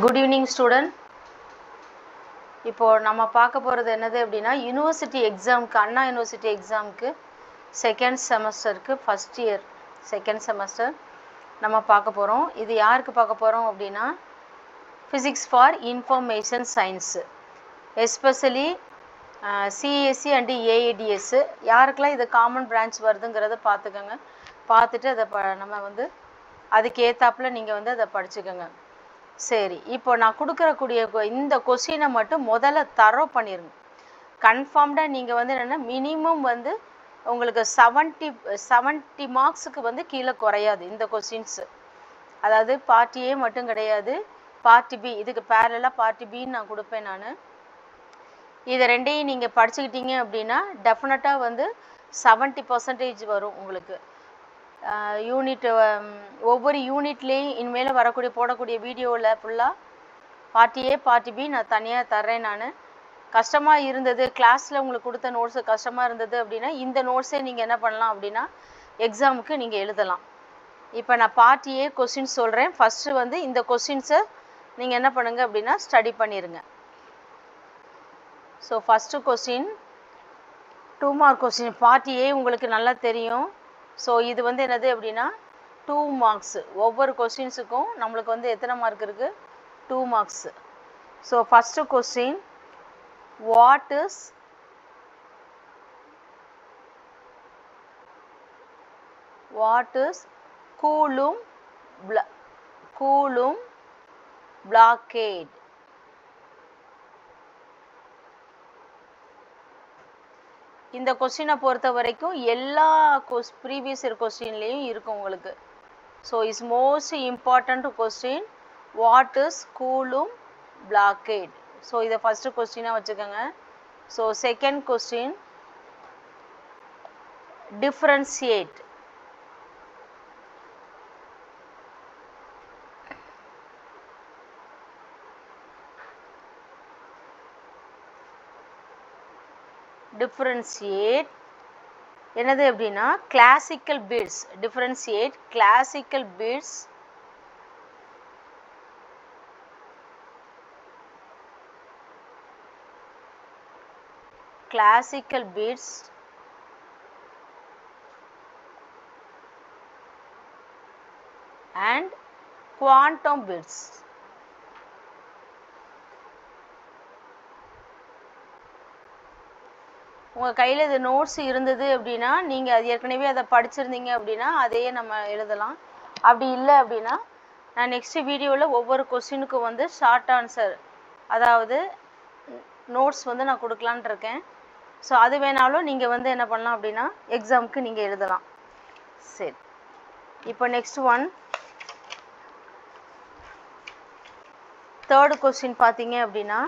Good evening student. இப்போ நம்ம பார்க்க போகிறது என்னது அப்படின்னா யூனிவர்சிட்டி எக்ஸாமுக்கு அண்ணா யூனிவர்சிட்டி எக்ஸாமுக்கு செகண்ட் செமஸ்டருக்கு ஃபஸ்ட் இயர் செகண்ட் செமஸ்டர் நம்ம பார்க்க போகிறோம். இது யாருக்கு பார்க்க போகிறோம் அப்படின்னா physics for information science, especially CSC and AADS. யாருக்கெல்லாம் இது காமன் பிரான்ச் வருதுங்கிறத பார்த்துக்கோங்க. பார்த்துட்டு அதை நம்ம அதுக்கு ஏற்றாப்புல நீங்கள் அதை படிச்சுக்கோங்க. சரி, இப்போ நான் கொடுக்கறக்கூடிய இந்த கொஸ்டினை மட்டும் முதல்ல தரோ பண்ணிடுங்க. கன்ஃபார்ம்டாக நீங்கள் என்னென்னா மினிமம் உங்களுக்கு 70 மார்க்ஸுக்கு கீழே குறையாது இந்த கொஸ்டின்ஸு. அதாவது பார்ட்டி ஏ மட்டும் கிடையாது, பார்ட்டி பி, இதுக்கு பேரலாக பார்ட்டி பின்னு நான் கொடுப்பேன். நான் இதை ரெண்டையும் நீங்கள் படிச்சுக்கிட்டீங்க அப்படின்னா டெஃபினட்டாக 70% வரும் உங்களுக்கு. யூனிட் ஒவ்வொரு யூனிட்லேயும் இனிமேல் வரக்கூடிய போடக்கூடிய வீடியோவில் ஃபுல்லாக பார்ட்டி ஏ பார்ட்டி பி நான் தனியாக தர்றேன். நான் கஷ்டமாக இருந்தது கிளாஸில் உங்களுக்கு கொடுத்த நோட்ஸு கஷ்டமாக இருந்தது அப்படின்னா இந்த நோட்ஸே நீங்கள் என்ன பண்ணலாம் அப்படின்னா எக்ஸாமுக்கு நீங்கள் எழுதலாம். இப்போ நான் பார்ட்டி ஏ கொஸ்டின்ஸ் சொல்கிறேன். ஃபஸ்ட்டு இந்த கொஸ்டின்ஸை நீங்கள் என்ன பண்ணுங்கள் அப்படின்னா ஸ்டடி பண்ணிடுங்க. So first question 2 mark question. Part A உங்களுக்கு நல்லா தெரியும். ஸோ இது என்னது அப்படின்னா 2 மார்க்ஸு. ஒவ்வொரு கொஸ்டின்ஸுக்கும் நம்மளுக்கு எத்தனை மார்க் இருக்குது? 2 marks. So first question, what is coulomb blockade? இந்த கொஸ்டினை பொறுத்த வரைக்கும் எல்லா ப்ரீவியஸ் இயர் கொஸ்டின்லேயும் இருக்கும் உங்களுக்கு. So is most important question, what is coulomb blockade? So இதை ஃபஸ்ட்டு கொஸ்டினாக வச்சுக்கோங்க. So second question, differentiate. Differentiate என்னது அப்படின்னா classical bits. Differentiate classical bits and quantum bits. உங்கள் கையில் இது நோட்ஸ் இருந்தது அப்படின்னா நீங்கள் அது ஏற்கனவே அதை படிச்சிருந்தீங்க அப்படின்னா அதையே நம்ம எழுதலாம். அப்படி இல்லை அப்படின்னா நான் நெக்ஸ்ட் வீடியோவில் ஒவ்வொரு கொஸ்டினுக்கும் ஷார்ட் ஆன்சர், அதாவது நோட்ஸ் நான் கொடுக்கலான் இருக்கேன். ஸோ அது வேணாலும் நீங்கள் என்ன பண்ணலாம் அப்படின்னா எக்ஸாமுக்கு நீங்கள் எழுதலாம். சரி, இப்போ நெக்ஸ்ட் ஒன், தேர்டு கொஸ்டின் பார்த்தீங்க அப்படின்னா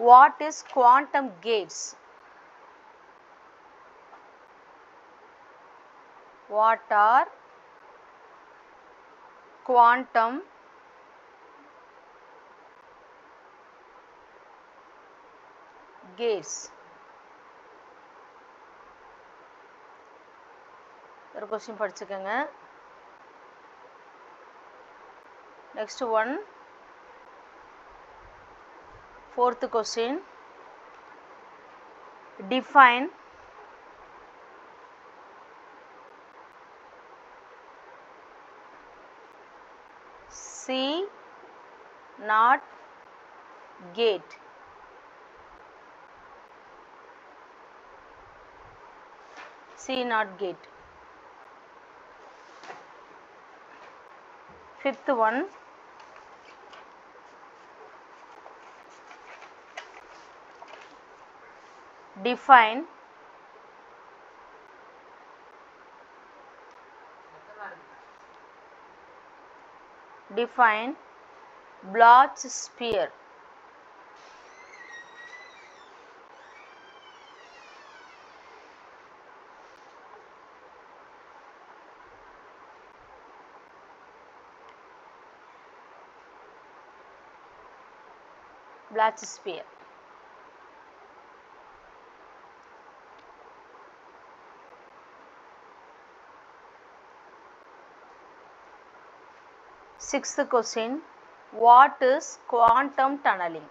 what is quantum gates? What are quantum gates? ஒரு கொஸ்டின் படிச்சுக்கோங்க. Next one, fourth question, define C-naught gate. C-naught gate. Fifth one, define Bloch sphere. Bloch sphere. Sixth question, What is quantum tunneling?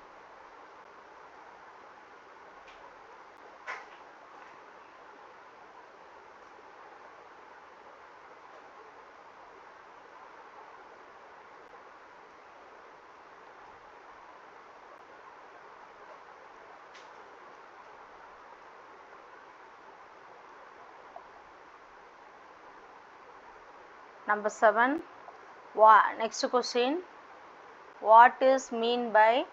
Number 7. Next question. What is mean by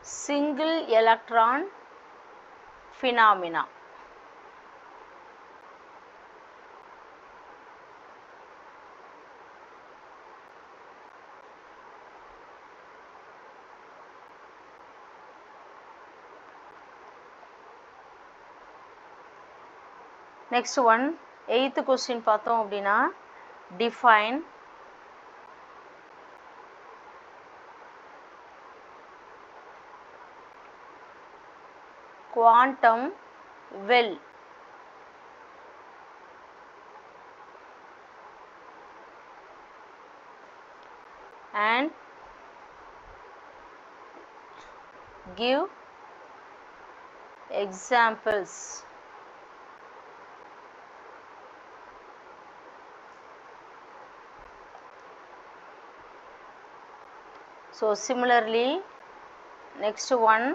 single electron phenomena? Next one, 8th question பார்த்தோம் அப்படின்னா define quantum well. And give examples. So similarly, next one,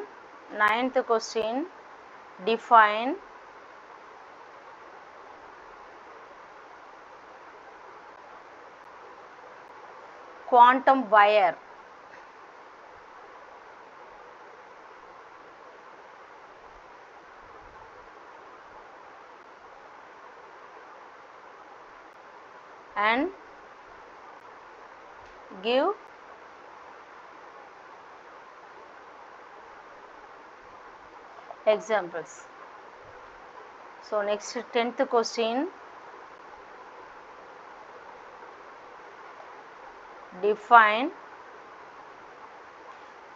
9th question, define quantum wire. And give examples. So next 10th question, define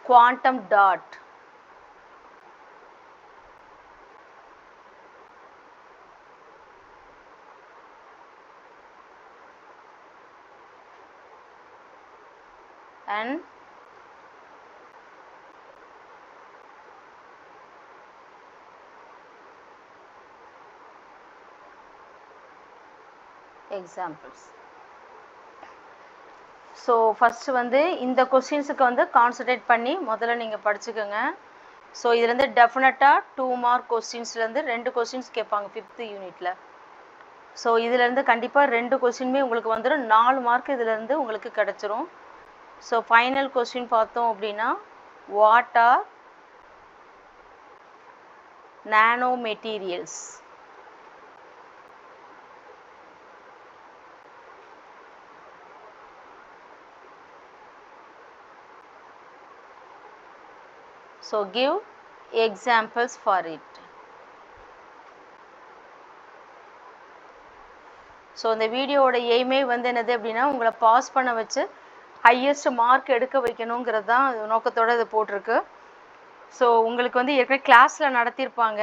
quantum dot. And examples. So first வந்து இந்த கொஸ்டின்ஸுக்கு வந்து concentrate பண்ணி முதல்ல நீங்கள் படிச்சுக்கோங்க. So இதுலேருந்து டெஃபினட்டாக 2 mark கொஸ்டின்ஸ்லேருந்து 2 questions கேட்பாங்க 5th யூனிட்டில். ஸோ இதுலேருந்து கண்டிப்பாக 2 கொஸ்டினுமே உங்களுக்கு வந்துடும். 4 மார்க் இதுலேருந்து உங்களுக்கு கிடச்சிரும். ஸோ ஃபைனல் கொஸ்டின் பார்த்தோம் அப்படின்னா what are nano materials? So give examples for it. So இந்த வீடியோவோட எய்மே வந்து என்னது அப்படின்னா உங்களை பாஸ் பண்ண வச்சு ஹையஸ்ட் மார்க் எடுக்க வைக்கணுங்கிறது தான் நோக்கத்தோடு இது போட்டிருக்கு. ஸோ உங்களுக்கு வந்து ஏற்கனவே கிளாஸில் நடத்தியிருப்பாங்க,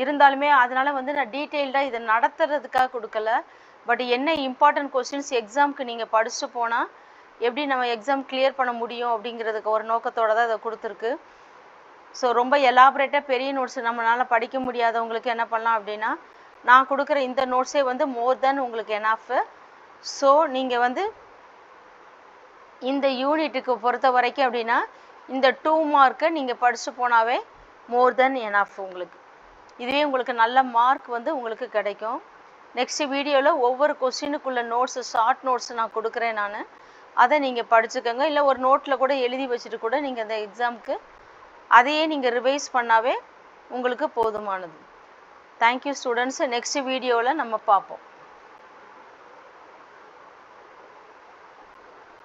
இருந்தாலுமே அதனால் வந்து நான் டீட்டெயில்டாக இதை நடத்துறதுக்காக கொடுக்கல. பட் என்ன இம்பார்ட்டன்ட் கொஸ்டின்ஸ் எக்ஸாமுக்கு நீங்கள் படிச்சுட்டு போனால் எப்படி நம்ம எக்ஸாம் கிளியர் பண்ண முடியும் அப்படிங்கிறதுக்கு ஒரு நோக்கத்தோடு தான் இதை கொடுத்துருக்கு. ஸோ ரொம்ப எலாபரேட்டாக பெரிய நோட்ஸ் நம்மளால் படிக்க முடியாதவங்களுக்கு என்ன பண்ணலாம் அப்படின்னா நான் கொடுக்குற இந்த நோட்ஸே வந்து மோர் தென் உங்களுக்கு எனாஃப். ஸோ நீங்கள் வந்து இந்த யூனிட்டுக்கு பொறுத்த வரைக்கும் அப்படின்னா இந்த 2 மார்க்கை நீங்கள் படித்து போனாவே மோர் தென் எனாஃப் உங்களுக்கு. இதுவே உங்களுக்கு நல்ல மார்க் வந்து உங்களுக்கு கிடைக்கும். நெக்ஸ்ட் வீடியோவில் ஒவ்வொரு கொஸ்டினுக்குள்ள நோட்ஸு ஷார்ட் நோட்ஸ் நான் கொடுக்குறேன். நான் அதை நீங்கள் படிச்சுக்கோங்க. இல்லை ஒரு நோட்டில் கூட எழுதி வச்சுட்டு கூட நீங்கள் அந்த எக்ஸாமுக்கு அதையே நீங்கள் ரிவைஸ் பண்ணாவே உங்களுக்கு போதுமானது. Thank you students. நெக்ஸ்ட் வீடியோவில் நம்ம பார்ப்போம்.